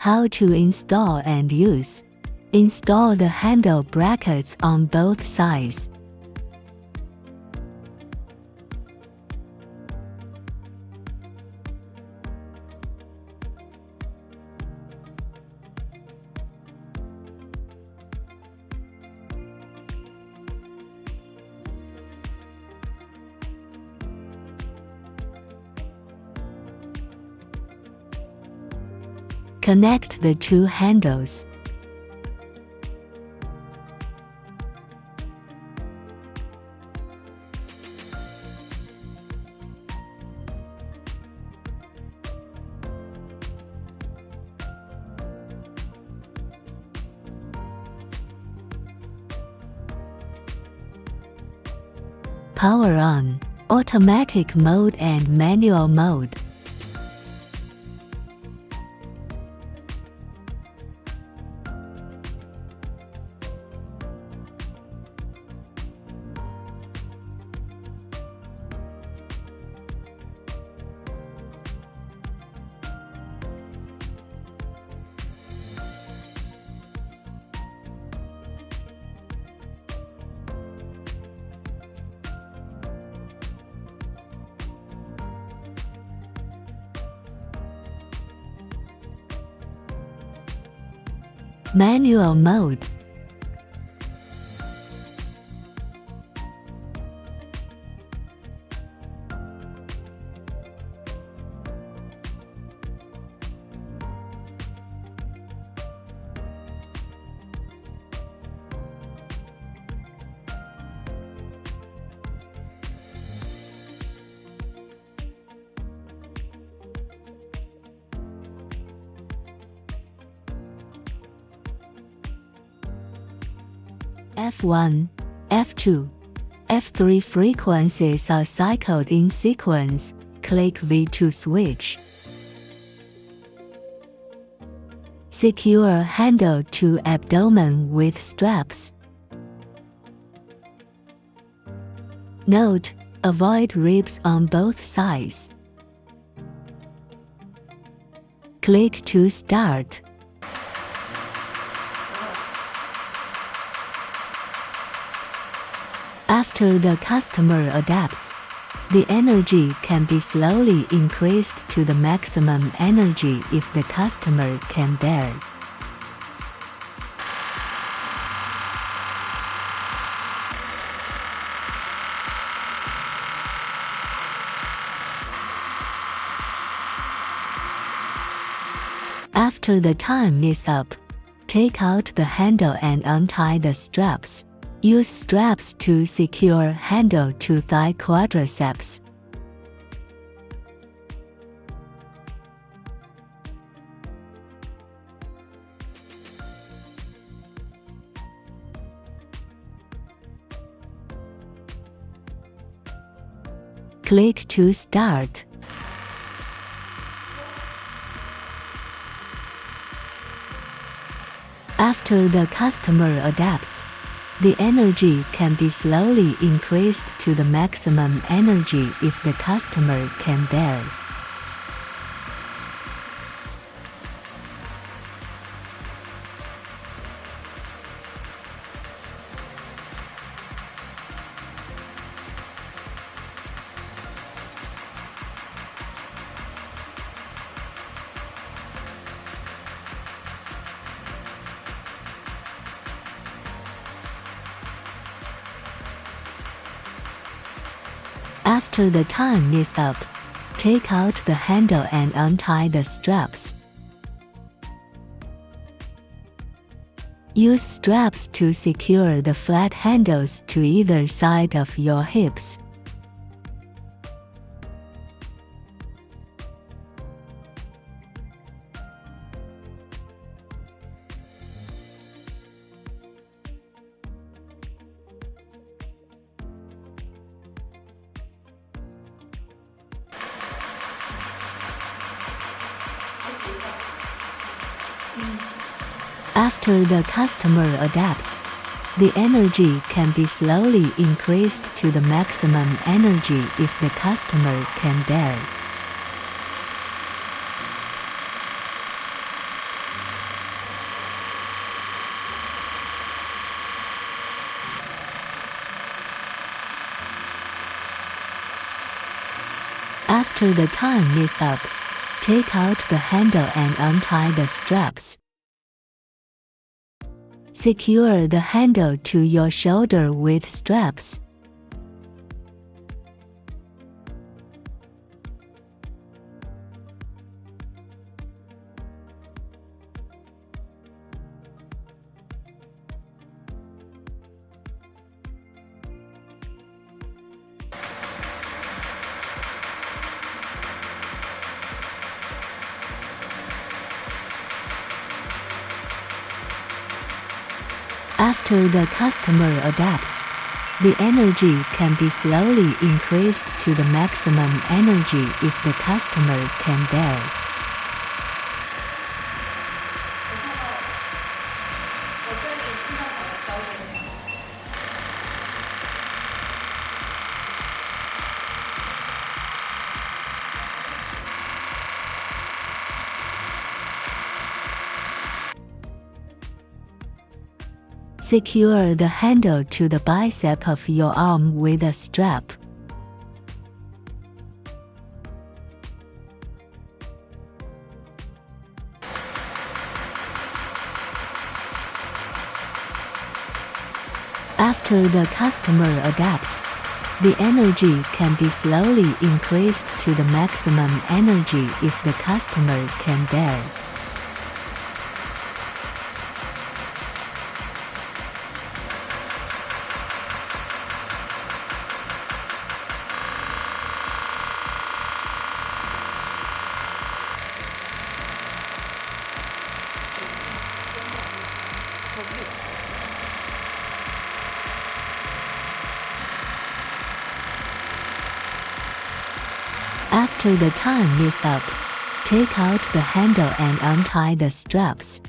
How to install and use. Install the handle brackets on both sides. Connect the two handles. Power on, automatic mode and manual mode. Manual mode. F1, F2, F3 frequencies are cycled in sequence. Click V to switch. Secure handle to abdomen with straps. Note: avoid ribs on both sides. Click to start. After the customer adapts, the energy can be slowly increased to the maximum energy if the customer can bear. After the time is up, take out the handle and untie the straps. Use straps to secure handle to thigh quadriceps. Click to start. After the customer adapts, the energy can be slowly increased to the maximum energy if the customer can bear. After the time is up, take out the handle and untie the straps. Use straps to secure the flat handles to either side of your hips. After the customer adapts, the energy can be slowly increased to the maximum energy if the customer can bear. After the time is up, take out the handle and untie the straps. Secure the handle to your shoulder with straps. After the customer adapts, the energy can be slowly increased to the maximum energy if the customer can bear. Secure the handle to the bicep of your arm with a strap. After the customer adapts, the energy can be slowly increased to the maximum energy if the customer can bear. After the time is up, take out the handle and untie the straps.